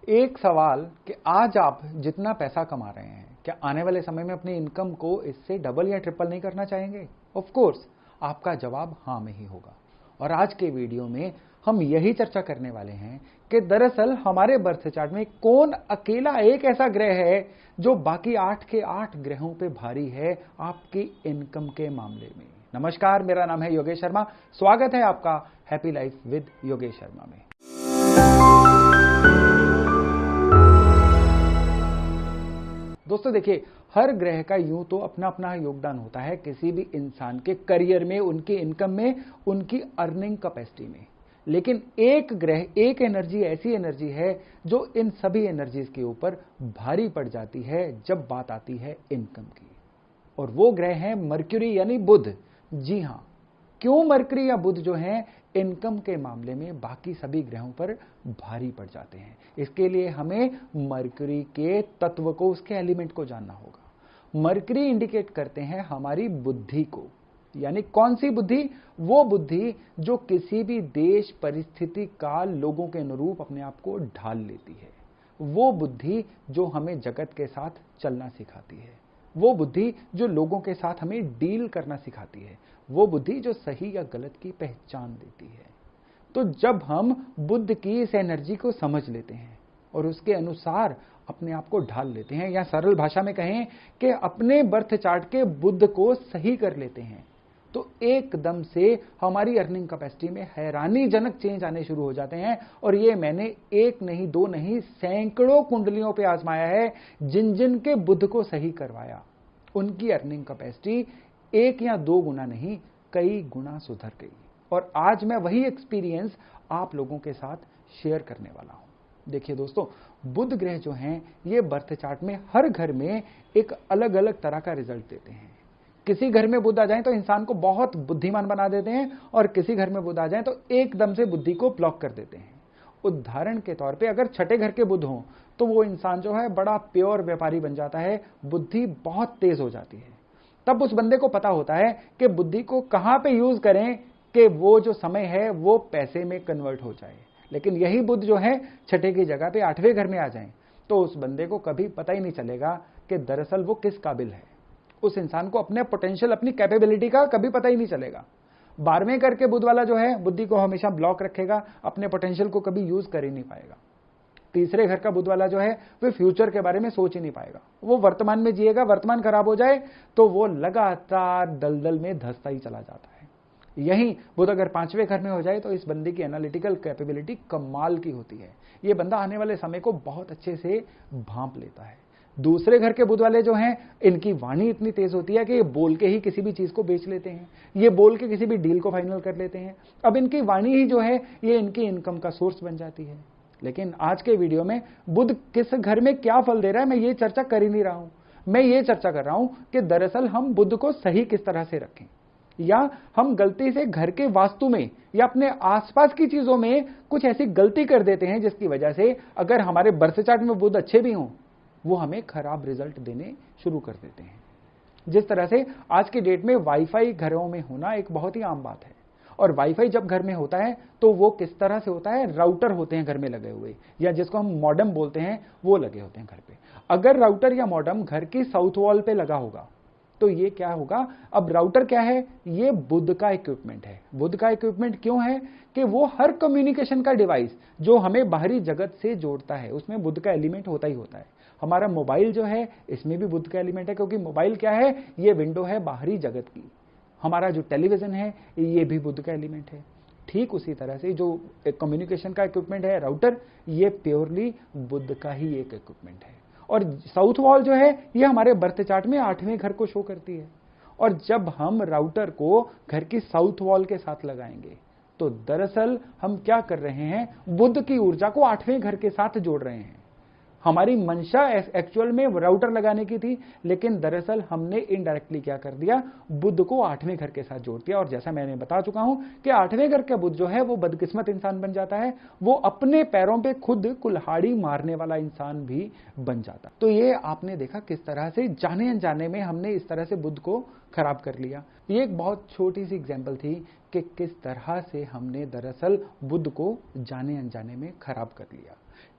एक सवाल कि आज आप जितना पैसा कमा रहे हैं, क्या आने वाले समय में अपनी इनकम को इससे डबल या ट्रिपल नहीं करना चाहेंगे? ऑफ कोर्स, आपका जवाब हाँ में ही होगा। और आज के वीडियो में हम यही चर्चा करने वाले हैं कि दरअसल हमारे बर्थ चार्ट में कौन अकेला एक ऐसा ग्रह है जो बाकी 8 के 8 ग्रहों पे भारी है आपकी इनकम के मामले में। नमस्कार, मेरा नाम है योगेश शर्मा। स्वागत है आपका happy life with Yogesh Sharma में। दोस्तों देखिए, हर ग्रह का यूं तो अपना अपना योगदान होता है किसी भी इंसान के करियर में, उनकी इनकम में, उनकी अर्निंग कैपेसिटी में। लेकिन एक ग्रह, एक एनर्जी ऐसी एनर्जी है जो इन सभी एनर्जीज के ऊपर भारी पड़ जाती है जब बात आती है इनकम की। और वो ग्रह है मरक्यूरी यानी बुध। जी हां, क्यों मरकरी या बुध जो हैं इनकम के मामले में बाकी सभी ग्रहों पर भारी पड़ जाते हैं? इसके लिए हमें मरकरी के तत्व को, उसके एलिमेंट को जानना होगा। मरकरी इंडिकेट करते हैं हमारी बुद्धि को, यानी कौन सी बुद्धि? वो बुद्धि जो किसी भी देश, परिस्थिति, काल, लोगों के अनुरूप अपने आप को ढाल लेती है। वो बुद्धि जो हमें जगत के साथ चलना सिखाती है। वो बुद्धि जो लोगों के साथ हमें डील करना सिखाती है। वो बुद्धि जो सही या गलत की पहचान देती है। तो जब हम बुद्ध की इस एनर्जी को समझ लेते हैं और उसके अनुसार अपने आप को ढाल लेते हैं, या सरल भाषा में कहें कि अपने बर्थ चार्ट के बुद्ध को सही कर लेते हैं, तो एकदम से हमारी अर्निंग कैपेसिटी में हैरानीजनक चेंज आने शुरू हो जाते हैं। और ये मैंने एक नहीं, दो नहीं, सैकड़ों कुंडलियों पे आजमाया है। जिन जिन के बुद्ध को सही करवाया, उनकी अर्निंग कैपेसिटी 1 या 2 गुना नहीं, कई गुना सुधर गई। और आज मैं वही एक्सपीरियंस आप लोगों के साथ शेयर करने वाला हूं। देखिए दोस्तों, बुध ग्रह जो हैं, ये बर्थ चार्ट में हर घर में एक अलग अलग तरह का रिजल्ट देते हैं। किसी घर में बुध आ जाए तो इंसान को बहुत बुद्धिमान बना देते हैं, और किसी घर में बुध आ जाए तो एकदम से बुद्धि को ब्लॉक कर देते हैं। उदाहरण के तौर पे अगर छठे घर के बुध हों तो वो इंसान जो है बड़ा प्योर व्यापारी बन जाता है, बुद्धि बहुत तेज हो जाती है। तब उस बंदे को पता होता है कि बुद्धि को कहां पे यूज करें कि वो जो समय है वो पैसे में कन्वर्ट हो जाए। लेकिन यही बुध जो है छठे की जगह पे 8वें घर में आ जाए तो उस बंदे को कभी पता ही नहीं चलेगा कि दरअसल वो किस काबिल है। उस इंसान को अपने पोटेंशियल, अपनी कैपेबिलिटी का कभी पता ही नहीं चलेगा। 12वें घर के बुध वाला जो है बुद्धि को हमेशा ब्लॉक रखेगा, अपने पोटेंशियल को कभी यूज कर ही नहीं पाएगा। तीसरे घर का बुध वाला जो है वो फ्यूचर के बारे में सोच ही नहीं पाएगा, वो वर्तमान में जिएगा। वर्तमान खराब हो जाए तो वो लगातार दलदल में धंसता ही चला जाता है। यही बुध अगर 5वें घर में हो जाए तो इस बंदे की एनालिटिकल कैपेबिलिटी कमाल की होती है। ये बंदा आने वाले समय को बहुत अच्छे से भांप लेता है। दूसरे घर के बुध वाले जो हैं, इनकी वाणी इतनी तेज होती है कि ये बोल के ही किसी भी चीज को बेच लेते हैं, ये बोल के किसी भी डील को फाइनल कर लेते हैं। अब इनकी वाणी ही जो है ये इनकी इनकम का सोर्स बन जाती है। लेकिन आज के वीडियो में बुध किस घर में क्या फल दे रहा है, मैं ये चर्चा कर ही नहीं रहा हूं। मैं ये चर्चा कर रहा हूं कि दरअसल हम बुध को सही किस तरह से रखें, या हम गलती से घर के वास्तु में या अपने आसपास की चीजों में कुछ ऐसी गलती कर देते हैं जिसकी वजह से अगर हमारे बर्थ चार्ट में बुध अच्छे भी हों, वो हमें खराब रिजल्ट देने शुरू कर देते हैं। जिस तरह से आज की डेट में वाईफाई घरों में होना एक बहुत ही आम बात है। और वाईफाई जब घर में होता है तो वो किस तरह से होता है? राउटर होते हैं घर में लगे हुए, या जिसको हम मॉडेम बोलते हैं, वो लगे होते हैं घर पे। अगर राउटर या मॉडेम घर की साउथ वॉल पे लगा होगा तो ये क्या होगा? अब राउटर क्या है? ये बुध का इक्विपमेंट है। बुध का इक्विपमेंट क्यों है? कि वो हर कम्युनिकेशन का डिवाइस जो हमें बाहरी जगत से जोड़ता है, उसमें बुध का एलिमेंट होता ही होता है। हमारा मोबाइल जो है, इसमें भी बुध का एलिमेंट है, क्योंकि मोबाइल क्या है? ये विंडो है बाहरी जगत की। हमारा जो टेलीविजन है, ये भी बुध का एलिमेंट है। ठीक उसी तरह से जो कम्युनिकेशन का इक्विपमेंट है राउटर, ये प्योरली बुध का ही एक इक्विपमेंट है। और साउथ वॉल जो है ये हमारे बर्थ चार्ट में 8वें घर को शो करती है। और जब हम राउटर को घर की साउथ वॉल के साथ लगाएंगे तो दरअसल हम क्या कर रहे हैं? बुध की ऊर्जा को 8वें घर के साथ जोड़ रहे हैं। हमारी मंशा एक्चुअल में राउटर लगाने की थी, लेकिन दरअसल हमने इनडायरेक्टली क्या कर दिया? बुध को 8वें घर के साथ जोड़ दिया। और जैसा मैंने बता चुका हूं कि 8वें घर का बुध जो है वो बदकिस्मत इंसान बन जाता है, वो अपने पैरों पे खुद कुल्हाड़ी मारने वाला इंसान भी बन जाता। तो ये आपने देखा किस तरह से जाने अनजाने में हमने इस तरह से बुध को खराब कर लिया। ये एक बहुत छोटी सी एग्जाम्पल थी कि किस तरह से हमने दरअसल बुध को जाने अनजाने में खराब कर लिया।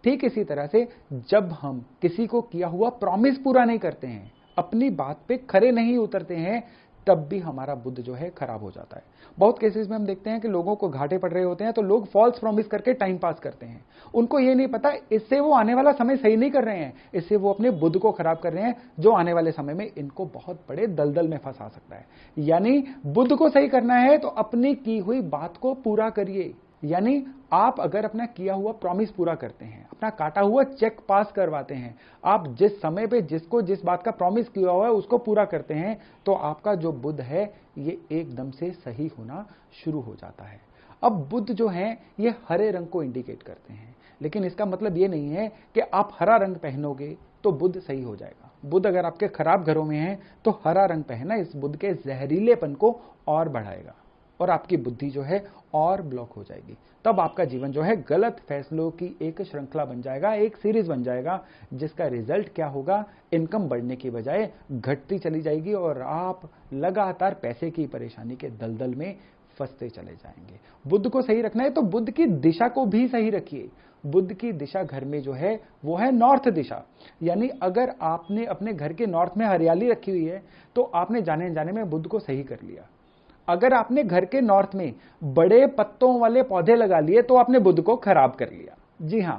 ठीक इसी तरह से जब हम किसी को किया हुआ प्रॉमिस पूरा नहीं करते हैं, अपनी बात पे खरे नहीं उतरते हैं, तब भी हमारा बुद्ध जो है खराब हो जाता है। बहुत केसेस में हम देखते हैं कि लोगों को घाटे पड़ रहे होते हैं तो लोग फॉल्स प्रॉमिस करके टाइम पास करते हैं। उनको ये नहीं पता इससे वो आने वाला समय सही नहीं कर रहे हैं, इससे वो अपने बुद्ध को खराब कर रहे हैं, जो आने वाले समय में इनको बहुत बड़े दलदल में फंसा सकता है। यानी बुद्ध को सही करना है तो अपनी की हुई बात को पूरा करिए। यानी आप अगर अपना किया हुआ प्रॉमिस पूरा करते हैं, अपना काटा हुआ चेक पास करवाते हैं, आप जिस समय पे जिसको जिस बात का प्रॉमिस किया हुआ है उसको पूरा करते हैं, तो आपका जो बुद्ध है ये एकदम से सही होना शुरू हो जाता है। अब बुद्ध जो है ये हरे रंग को इंडिकेट करते हैं, लेकिन इसका मतलब ये नहीं है कि आप हरा रंग पहनोगे तो बुद्ध सही हो जाएगा। बुद्ध अगर आपके खराब घरों में है तो हरा रंग पहनना इस बुद्ध के जहरीलेपन को और बढ़ाएगा और आपकी बुद्धि जो है और ब्लॉक हो जाएगी। तब आपका जीवन जो है गलत फैसलों की एक श्रृंखला बन जाएगा, एक सीरीज बन जाएगा, जिसका रिजल्ट क्या होगा, इनकम बढ़ने की बजाय घटती चली जाएगी और आप लगातार पैसे की परेशानी के दलदल में फंसते चले जाएंगे। बुद्ध को सही रखना है तो बुद्ध की दिशा को भी सही रखिए। बुद्ध की दिशा घर में जो है वो है नॉर्थ दिशा। यानी अगर आपने अपने घर के नॉर्थ में हरियाली रखी हुई है तो आपने जाने जाने में बुद्ध को सही कर लिया। अगर आपने घर के नॉर्थ में बड़े पत्तों वाले पौधे लगा लिए तो आपने बुद्ध को खराब कर लिया। जी हां,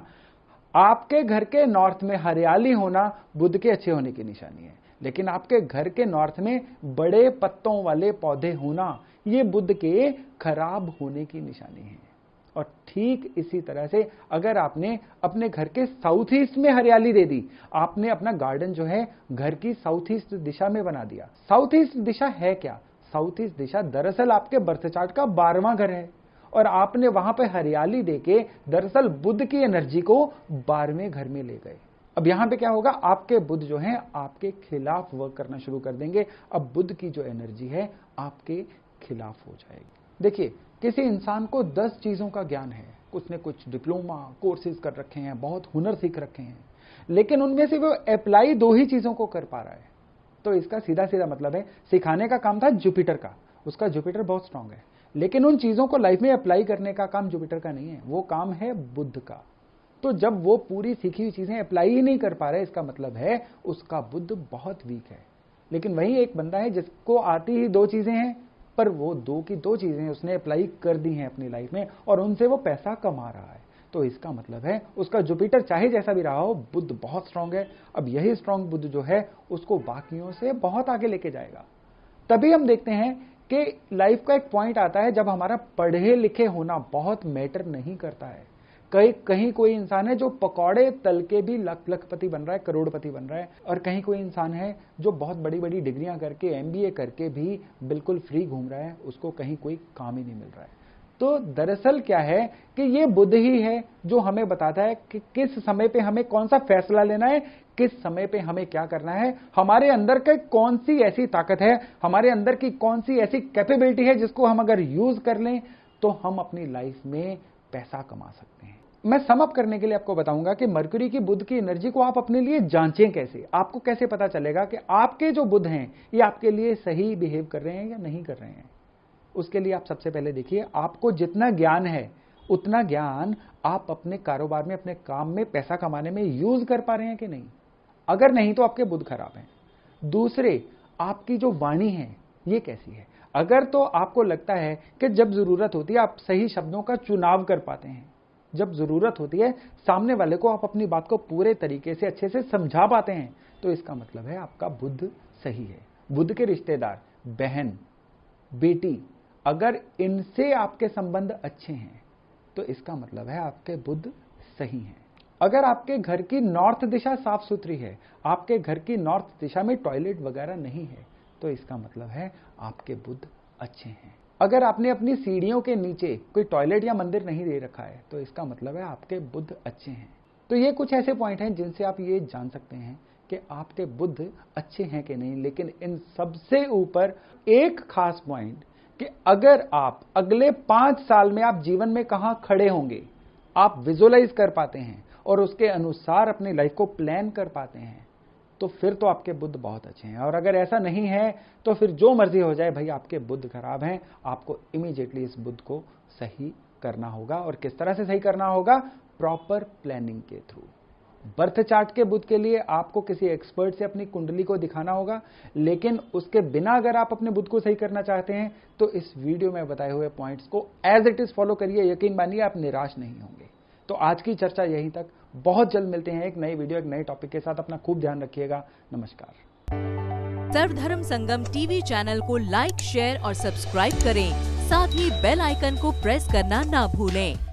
आपके घर के नॉर्थ में हरियाली होना बुद्ध के अच्छे होने की निशानी है, लेकिन आपके घर के नॉर्थ में बड़े पत्तों वाले पौधे होना ये बुद्ध के खराब होने की निशानी है। और ठीक इसी तरह से अगर आपने अपने घर के साउथ ईस्ट में हरियाली दे दी, आपने अपना गार्डन जो है घर की साउथ ईस्ट दिशा में बना दिया। साउथ ईस्ट दिशा है क्या? साउथ ईस्ट दिशा दरअसल आपके बर्थ चार्ट का 12वां घर है और आपने वहां पे हरियाली देके दरअसल बुद्ध की एनर्जी को 12वें घर में ले गए। अब यहां पे क्या होगा, आपके बुद्ध जो है आपके खिलाफ वर्क करना शुरू कर देंगे। अब बुद्ध की जो एनर्जी है आपके खिलाफ हो जाएगी। देखिए, किसी इंसान को 10 चीजों का ज्ञान है, उसने कुछ डिप्लोमा कोर्सेज कर रखे हैं, बहुत हुनर सीख रखे हैं, लेकिन उनमें से वो अप्लाई 2 ही चीजों को कर पा रहा है, तो इसका सीधा सीधा मतलब है सिखाने का काम था जुपिटर का, उसका जुपिटर बहुत स्ट्रांग है, लेकिन उन चीजों को लाइफ में अप्लाई करने का काम जुपिटर का नहीं है, वो काम है बुद्ध का। तो जब वो पूरी सीखी हुई चीजें अप्लाई ही नहीं कर पा रहे, इसका मतलब है उसका बुद्ध बहुत वीक है। लेकिन वही एक बंदा है जिसको आती ही 2 चीजें हैं, पर वो 2 की 2 चीजें उसने अप्लाई कर दी हैं अपनी लाइफ में और उनसे वो पैसा कमा रहा है। तो इसका मतलब है उसका जुपिटर चाहे जैसा भी रहा हो, बुद्ध बहुत स्ट्रांग है। अब यही स्ट्रांग बुद्ध जो है उसको बाकियों से बहुत आगे लेके जाएगा। तभी हम देखते हैं कि लाइफ का एक पॉइंट आता है जब हमारा पढ़े लिखे होना बहुत मैटर नहीं करता है। कहीं कोई इंसान है जो पकौड़े तल के भी लखपति बन रहा है, करोड़पति बन रहा है, और कहीं कोई इंसान है जो बहुत बड़ी बड़ी डिग्रियां करके MBA करके भी बिल्कुल फ्री घूम रहा है, उसको कहीं कोई काम ही नहीं मिल रहा है। तो दरअसल क्या है कि ये बुद्ध ही है जो हमें बताता है कि किस समय पे हमें कौन सा फैसला लेना है, किस समय पे हमें क्या करना है, हमारे अंदर के कौन सी ऐसी ताकत है, हमारे अंदर की कौन सी ऐसी कैपेबिलिटी है जिसको हम अगर यूज कर लें तो हम अपनी लाइफ में पैसा कमा सकते हैं। मैं सम अप करने के लिए आपको बताऊंगा कि मरकरी की बुद्ध की एनर्जी को आप अपने लिए जांचें कैसे। आपको कैसे पता चलेगा कि आपके जो बुद्ध हैं ये आपके लिए सही बिहेव कर रहे हैं या नहीं कर रहे हैं। उसके लिए आप सबसे पहले देखिए, आपको जितना ज्ञान है उतना ज्ञान आप अपने कारोबार में, अपने काम में, पैसा कमाने में यूज कर पा रहे हैं कि नहीं। अगर नहीं तो आपके बुद्ध खराब हैं। दूसरे, आपकी जो वाणी है ये कैसी है। अगर तो आपको लगता है कि जब जरूरत होती है आप सही शब्दों का चुनाव कर पाते हैं, जब जरूरत होती है सामने वाले को आप अपनी बात को पूरे तरीके से अच्छे से समझा पाते हैं, तो इसका मतलब है आपका बुद्ध सही है। बुद्ध के रिश्तेदार, बहन, बेटी, अगर इनसे आपके संबंध अच्छे हैं तो इसका मतलब है आपके बुद्ध सही हैं। अगर आपके घर की नॉर्थ दिशा साफ सुथरी है, आपके घर की नॉर्थ दिशा में टॉयलेट वगैरह नहीं है, तो इसका मतलब है आपके बुद्ध अच्छे हैं। अगर आपने अपनी सीढ़ियों के नीचे कोई टॉयलेट या मंदिर नहीं दे रखा है तो इसका मतलब है आपके बुद्ध अच्छे हैं। तो ये कुछ ऐसे पॉइंट हैं जिनसे आप ये जान सकते हैं कि आपके बुद्ध अच्छे हैं कि नहीं। लेकिन इन सबसे ऊपर एक खास पॉइंट कि अगर आप अगले 5 साल में आप जीवन में कहां खड़े होंगे आप विजुअलाइज कर पाते हैं और उसके अनुसार अपनी लाइफ को प्लान कर पाते हैं, तो फिर तो आपके बुद्ध बहुत अच्छे हैं। और अगर ऐसा नहीं है तो फिर जो मर्जी हो जाए भाई, आपके बुद्ध खराब हैं। आपको इमीडिएटली इस बुद्ध को सही करना होगा। और किस तरह से सही करना होगा, प्रॉपर प्लानिंग के थ्रू। बर्थ चार्ट के बुध के लिए आपको किसी एक्सपर्ट से अपनी कुंडली को दिखाना होगा, लेकिन उसके बिना अगर आप अपने बुध को सही करना चाहते हैं तो इस वीडियो में बताए हुए पॉइंट्स को एज इट इज फॉलो करिए। यकीन मानिए आप निराश नहीं होंगे। तो आज की चर्चा यहीं तक। बहुत जल्द मिलते हैं एक नई वीडियो, एक नए टॉपिक के साथ। अपना खूब ध्यान रखिएगा। नमस्कार। सर्वधर्म संगम टीवी चैनल को लाइक, शेयर और सब्सक्राइब करें। साथ ही बेल आइकन को प्रेस करना ना भूलें।